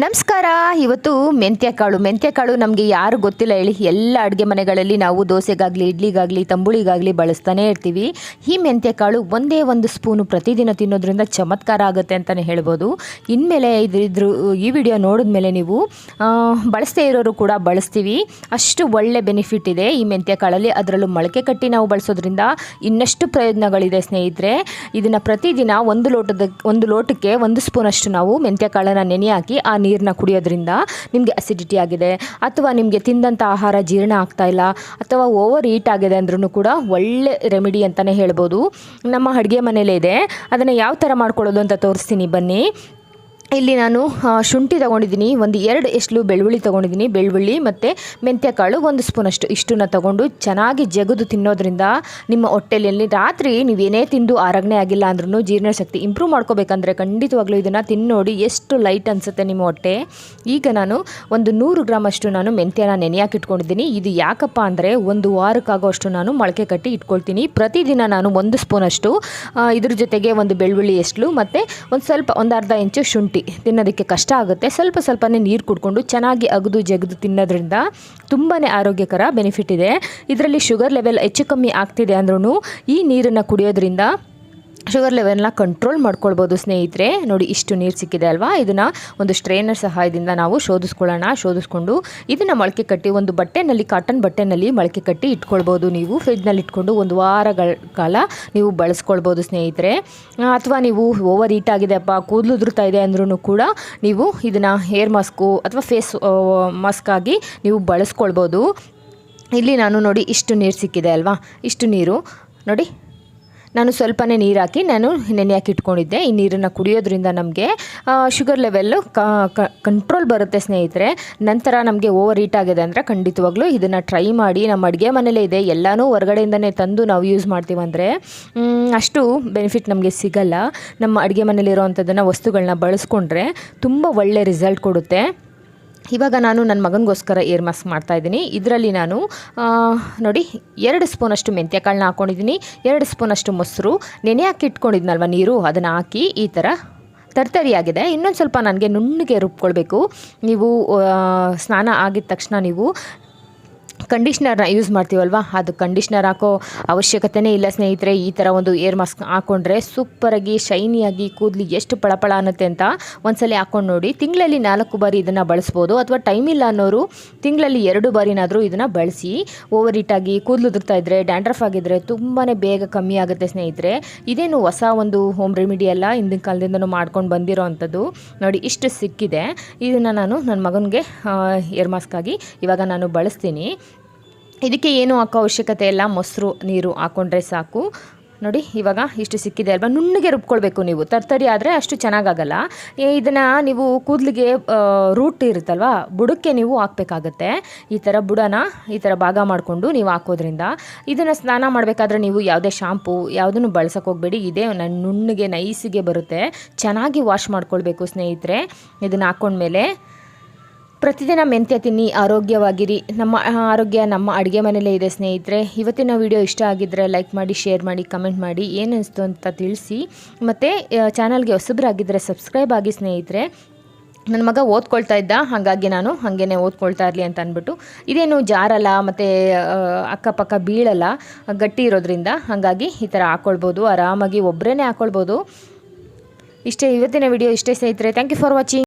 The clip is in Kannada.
ನಮಸ್ಕಾರ. ಇವತ್ತು ಮೆಂತ್ಯ ಕಾಳು ನಮಗೆ ಯಾರು ಗೊತ್ತಿಲ್ಲ ಹೇಳಿ. ಎಲ್ಲ ಅಡುಗೆ ಮನೆಗಳಲ್ಲಿ ನಾವು ದೋಸೆಗಾಗಲಿ, ಇಡ್ಲಿಗಾಗಲಿ, ತಂಬುಳಿಗಾಗಲಿ ಬಳಸ್ತಾನೆ ಇರ್ತೀವಿ. ಈ ಮೆಂತ್ಯ ಕಾಳು ಒಂದೇ ಒಂದು ಸ್ಪೂನು ಪ್ರತಿದಿನ ತಿನ್ನೋದ್ರಿಂದ ಚಮತ್ಕಾರ ಆಗುತ್ತೆ ಅಂತಲೇ ಹೇಳ್ಬೋದು. ಇನ್ಮೇಲೆ ಈ ವಿಡಿಯೋ ನೋಡಿದ್ಮೇಲೆ ನೀವು ಬಳಸದೇ ಇರೋರು ಕೂಡ ಬಳಸ್ತೀವಿ. ಅಷ್ಟು ಒಳ್ಳೆ ಬೆನಿಫಿಟ್ ಇದೆ ಈ ಮೆಂತ್ಯ ಕಾಳಲ್ಲಿ. ಅದರಲ್ಲೂ ಮೊಳಕೆ ಕಟ್ಟಿ ನಾವು ಬಳಸೋದ್ರಿಂದ ಇನ್ನಷ್ಟು ಪ್ರಯೋಜನಗಳಿದೆ ಸ್ನೇಹಿತರೆ. ಇದನ್ನು ಪ್ರತಿದಿನ ಒಂದು ಲೋಟಕ್ಕೆ 1 ಸ್ಪೂನಷ್ಟು ನಾವು ಮೆಂತ್ಯ ಕಾಳನ್ನು ನೆನೆ ಹಾಕಿ ಆ ನೀರನ್ನ ಕುಡಿಯೋದ್ರಿಂದ ನಿಮಗೆ ಅಸಿಡಿಟಿ ಆಗಿದೆ, ಅಥವಾ ನಿಮಗೆ ತಿಂದಂಥ ಆಹಾರ ಜೀರ್ಣ ಆಗ್ತಾ ಇಲ್ಲ, ಅಥವಾ ಓವರ್ ಈಟ್ ಆಗಿದೆ ಅಂದ್ರೂ ಕೂಡ ಒಳ್ಳೆ ರೆಮಿಡಿ ಅಂತಲೇ ಹೇಳ್ಬೋದು. ನಮ್ಮ ಅಡುಗೆ ಮನೆಯಲ್ಲೇ ಇದೆ. ಅದನ್ನು ಯಾವ ಥರ ಮಾಡ್ಕೊಳ್ಳೋದು ಅಂತ ತೋರಿಸ್ತೀನಿ ಬನ್ನಿ. ಇಲ್ಲಿ ನಾನು ಶುಂಠಿ ತೊಗೊಂಡಿದ್ದೀನಿ, 2 ಎಸ್ಲು ಬೆಳ್ಳುಳ್ಳಿ ತೊಗೊಂಡಿದ್ದೀನಿ. ಬೆಳ್ಳುಳ್ಳಿ ಮತ್ತು ಮೆಂತ್ಯಕಾಳು 1 ಸ್ಪೂನಷ್ಟು ಇಷ್ಟನ್ನು ತೊಗೊಂಡು ಚೆನ್ನಾಗಿ ಜಗದು ತಿನ್ನೋದ್ರಿಂದ ನಿಮ್ಮ ಹೊಟ್ಟೆಯಲ್ಲಿ ರಾತ್ರಿ ನೀವೇನೇ ತಿಂದು ಆರಗಣೆ ಆಗಿಲ್ಲ ಅಂದ್ರೂ ಜೀರ್ಣಶಕ್ತಿ ಇಂಪ್ರೂವ್ ಮಾಡ್ಕೋಬೇಕಂದ್ರೆ ಖಂಡಿತವಾಗ್ಲೂ ಇದನ್ನು ತಿನ್ನೋಡಿ ಎಷ್ಟು ಲೈಟ್ ಅನಿಸುತ್ತೆ ನಿಮ್ಮ ಹೊಟ್ಟೆ. ಈಗ ನಾನು 100 ಗ್ರಾಮಷ್ಟು ನಾನು ಮೆಂತ್ಯನ ನೆನೆಯಾಗಿ ಇಟ್ಕೊಂಡಿದ್ದೀನಿ. ಇದು ಯಾಕಪ್ಪ ಅಂದರೆ 1 ವಾರಕ್ಕಾಗೋಷ್ಟು ನಾನು ಮೊಳಕೆ ಕಟ್ಟಿ ಇಟ್ಕೊಳ್ತೀನಿ. ಪ್ರತಿದಿನ ನಾನು 1 ಸ್ಪೂನಷ್ಟು ಇದ್ರ ಜೊತೆಗೆ 1 ಬೆಳ್ಳುಳ್ಳಿ ಎಸ್ಲು ಮತ್ತು ಒಂದು ಅರ್ಧ ಇಂಚು ಶುಂಠಿ. ತಿನ್ನೋದಕ್ಕೆ ಕಷ್ಟ ಆಗುತ್ತೆ, ಸ್ವಲ್ಪನೇ ನೀರು ಕುಡ್ಕೊಂಡು ಚೆನ್ನಾಗಿ ಅಗದು ಜಗದು ತಿನ್ನೋದ್ರಿಂದ ತುಂಬಾ ಆರೋಗ್ಯಕರ ಬೆನಿಫಿಟ್ ಇದೆ. ಇದರಲ್ಲಿ ಶುಗರ್ ಲೆವೆಲ್ ಹೆಚ್ಚು ಕಮ್ಮಿ ಆಗ್ತಿದೆ ಅಂದ್ರೂ ಈ ನೀರನ್ನು ಕುಡಿಯೋದ್ರಿಂದ ಶುಗರ್ ಲೆವೆಲ್ನ ಕಂಟ್ರೋಲ್ ಮಾಡ್ಕೊಳ್ಬೋದು ಸ್ನೇಹಿತರೆ. ನೋಡಿ, ಇಷ್ಟು ನೀರು ಸಿಕ್ಕಿದೆ ಅಲ್ವಾ. ಇದನ್ನು ಒಂದು ಸ್ಟ್ರೈನರ್ ಸಹಾಯದಿಂದ ನಾವು ಶೋಧಿಸ್ಕೊಂಡು ಇದನ್ನು ಮೊಳಕೆ ಕಟ್ಟಿ ಒಂದು ಕಾಟನ್ ಬಟ್ಟೆನಲ್ಲಿ ಮೊಳಕೆ ಕಟ್ಟಿ ಇಟ್ಕೊಳ್ಬೋದು. ನೀವು ಫ್ರಿಜ್ನಲ್ಲಿ ಇಟ್ಕೊಂಡು 1 ವಾರಗಳ ಕಾಲ ನೀವು ಬಳಸ್ಕೊಳ್ಬೋದು ಸ್ನೇಹಿತರೆ. ಅಥವಾ ನೀವು ಓವರ್ ಈಟ್ ಆಗಿದೆಪ್ಪ, ಕೂದಲು ಉದುರ್ತಾ ಇದೆ ಅಂದ್ರೂ ಕೂಡ ನೀವು ಇದನ್ನು ಹೇರ್ ಮಾಸ್ಕು ಅಥವಾ ಫೇಸ್ ಮಾಸ್ಕ್ ಆಗಿ ನೀವು ಬಳಸ್ಕೊಳ್ಬೋದು. ಇಲ್ಲಿ ನಾನು ನೋಡಿ ಇಷ್ಟು ನೀರು ಸಿಕ್ಕಿದೆ ಅಲ್ವಾ. ಇಷ್ಟು ನೀರು ನೋಡಿ, ನಾನು ಸ್ವಲ್ಪನೇ ನೀರು ಹಾಕಿ ನಾನು ನೆನೆ ಹಾಕಿ ಇಟ್ಕೊಂಡಿದ್ದೆ. ಈ ನೀರನ್ನು ಕುಡಿಯೋದ್ರಿಂದ ನಮಗೆ ಶುಗರ್ ಲೆವೆಲ್ಲು ಕಂಟ್ರೋಲ್ ಬರುತ್ತೆ ಸ್ನೇಹಿತರೆ. ನಂತರ ನಮಗೆ ಓವರ್ ಈಟ್ ಆಗಿದೆ ಅಂದರೆ ಖಂಡಿತವಾಗ್ಲೂ ಇದನ್ನು ಟ್ರೈ ಮಾಡಿ. ನಮ್ಮ ಅಡುಗೆ ಮನೇಲೇ ಇದೆ, ಎಲ್ಲನೂ ಹೊರಗಡೆಯಿಂದನೇ ತಂದು ನಾವು ಯೂಸ್ ಮಾಡ್ತೀವಂದರೆ ಅಷ್ಟು ಬೆನಿಫಿಟ್ ನಮಗೆ ಸಿಗಲ್ಲ. ನಮ್ಮ ಅಡುಗೆ ಮನೇಲಿರೋವಂಥದ್ದನ್ನು ವಸ್ತುಗಳನ್ನ ಬಳಸ್ಕೊಂಡ್ರೆ ತುಂಬ ಒಳ್ಳೆ ರಿಸಲ್ಟ್ ಕೊಡುತ್ತೆ. ಇವಾಗ ನಾನು ನನ್ನ ಮಗನಿಗೋಸ್ಕರ ಏರ್ ಮಾಸ್ಕ್ ಮಾಡ್ತಾಯಿದ್ದೀನಿ. ಇದರಲ್ಲಿ ನಾನು ನೋಡಿ 2 ಸ್ಪೂನಷ್ಟು ಮೆಂತ್ಯಕಾಳನ್ನ ಹಾಕ್ಕೊಂಡಿದ್ದೀನಿ, 2 ಸ್ಪೂನಷ್ಟು ಮೊಸರು, ನೆನೆ ಹಾಕಿ ಇಟ್ಕೊಂಡಿದ್ನಲ್ವ ನೀರು, ಅದನ್ನು ಹಾಕಿ ಈ ಥರ ತರ್ತರಿಯಾಗಿದೆ. ಇನ್ನೊಂದು ಸ್ವಲ್ಪ ನನಗೆ ನುಣ್ಣಗೆ ರುಬ್ಕೊಳ್ಬೇಕು. ನೀವು ಸ್ನಾನ ಆಗಿದ ತಕ್ಷಣ ನೀವು ಕಂಡೀಷ್ನರ್ನ ಯೂಸ್ ಮಾಡ್ತೀವಲ್ವ, ಅದು ಕಂಡೀಷ್ನರ್ ಹಾಕೋ ಅವಶ್ಯಕತೆಯೇ ಇಲ್ಲ ಸ್ನೇಹಿತರೆ. ಈ ಥರ ಒಂದು ಏರ್ ಮಾಸ್ಕ್ ಹಾಕ್ಕೊಂಡ್ರೆ ಸೂಪರಾಗಿ ಶೈನಿಯಾಗಿ ಕೂದಲು ಎಷ್ಟು ಪಳಪಳ ಅನ್ನುತ್ತೆ ಅಂತ ಒಂದ್ಸಲ ಹಾಕ್ಕೊಂಡು ನೋಡಿ. ತಿಂಗಳಲ್ಲಿ 4 ಬಾರಿ ಇದನ್ನು ಬಳಸ್ಬೋದು, ಅಥವಾ ಟೈಮ್ ಇಲ್ಲ ಅನ್ನೋರು ತಿಂಗಳಲ್ಲಿ 2 ಬಾರಿನಾದರೂ ಇದನ್ನು ಬಳಸಿ. ಓವರ್ ಈಟಾಗಿ ಕೂದಲು ಉದುರ್ತಾ ಇದ್ದರೆ, ಡ್ಯಾಂಡ್ರಫ್ ಆಗಿದ್ದರೆ ತುಂಬಾ ಬೇಗ ಕಮ್ಮಿ ಆಗುತ್ತೆ ಸ್ನೇಹಿತರೆ. ಇದೇನು ಹೊಸ ಒಂದು ಹೋಮ್ ರೆಮಿಡಿ ಅಲ್ಲ, ಹಿಂದಿನ ಕಾಲದಿಂದನೂ ಮಾಡ್ಕೊಂಡು ಬಂದಿರೋ ಅಂಥದ್ದು. ನೋಡಿ, ಇಷ್ಟು ಸಿಕ್ಕಿದೆ. ಇದನ್ನು ನಾನು ನನ್ನ ಮಗನಿಗೆ ಏರ್ ಮಾಸ್ಕ್ ಆಗಿ ಇವಾಗ ನಾನು ಬಳಸ್ತೀನಿ. ಇದಕ್ಕೆ ಏನು ಹಾಕೋ ಅವಶ್ಯಕತೆ ಇಲ್ಲ, ಮೊಸರು ನೀರು ಹಾಕ್ಕೊಂಡ್ರೆ ಸಾಕು. ನೋಡಿ, ಇವಾಗ ಇಷ್ಟು ಸಿಕ್ಕಿದೆ ಅಲ್ವಾ. ನುಣ್ಣಗೆ ರುಬ್ಕೊಳ್ಬೇಕು ನೀವು, ತರ್ತರಿ ಆದರೆ ಅಷ್ಟು ಚೆನ್ನಾಗಾಗಲ್ಲ. ಇದನ್ನು ನೀವು ಕೂದಲಿಗೆ ರೂಟ್ ಇರುತ್ತಲ್ವ, ಬುಡಕ್ಕೆ ನೀವು ಹಾಕಬೇಕಾಗತ್ತೆ. ಈ ಥರ ಬುಡನ ಈ ಥರ ಭಾಗ ಮಾಡಿಕೊಂಡು ನೀವು ಹಾಕೋದ್ರಿಂದ ಇದನ್ನು ಸ್ನಾನ ಮಾಡಬೇಕಾದ್ರೆ ನೀವು ಯಾವುದೇ ಶಾಂಪು ಯಾವುದನ್ನು ಬಳಸೋಕೆ ಹೋಗಬೇಡಿ. ಇದೇ ನುಣ್ಣಗೆ ನೈಸಿಗೆ ಬರುತ್ತೆ. ಚೆನ್ನಾಗಿ ವಾಶ್ ಮಾಡ್ಕೊಳ್ಬೇಕು ಸ್ನೇಹಿತರೆ. ಇದನ್ನು ಹಾಕ್ಕೊಂಡ್ಮೇಲೆ ಪ್ರತಿದಿನ ಮೆಂತ್ಯ ತಿನ್ನಿ, ಆರೋಗ್ಯವಾಗಿರಿ. ನಮ್ಮ ಆರೋಗ್ಯ ನಮ್ಮ ಅಡುಗೆ ಮನೆಯಲ್ಲೇ ಇದೆ ಸ್ನೇಹಿತರೆ. ಇವತ್ತಿನ ವಿಡಿಯೋ ಇಷ್ಟ ಆಗಿದ್ದರೆ ಲೈಕ್ ಮಾಡಿ, ಶೇರ್ ಮಾಡಿ, ಕಮೆಂಟ್ ಮಾಡಿ, ಏನು ಅನಿಸ್ತು ಅಂತ ತಿಳಿಸಿ. ಮತ್ತು ಚಾನಲ್ಗೆ ಹೊಸಬರಾಗಿದ್ದರೆ ಸಬ್ಸ್ಕ್ರೈಬ್ ಆಗಿ ಸ್ನೇಹಿತರೆ. ನನ್ನ ಮಗ ಓದ್ಕೊಳ್ತಾ ಇದ್ದ, ಹಾಗಾಗಿ ನಾನು ಹಾಗೇ ಓದ್ಕೊಳ್ತಾ ಇರಲಿ ಅಂತ ಅಂದ್ಬಿಟ್ಟು. ಇದೇನು ಜಾರಲ್ಲ ಮತ್ತು ಅಕ್ಕಪಕ್ಕ ಬೀಳಲ್ಲ, ಗಟ್ಟಿ ಇರೋದ್ರಿಂದ ಹಾಗಾಗಿ ಈ ಥರ ಹಾಕ್ಕೊಳ್ಬೋದು. ಆರಾಮಾಗಿ ಒಬ್ಬರೇ ಹಾಕ್ಕೊಳ್ಬೋದು. ಇಷ್ಟೇ ಇವತ್ತಿನ ವಿಡಿಯೋ. ಇಷ್ಟೇ ಸ್ನೇಹಿತರೆ. Thank you for watching.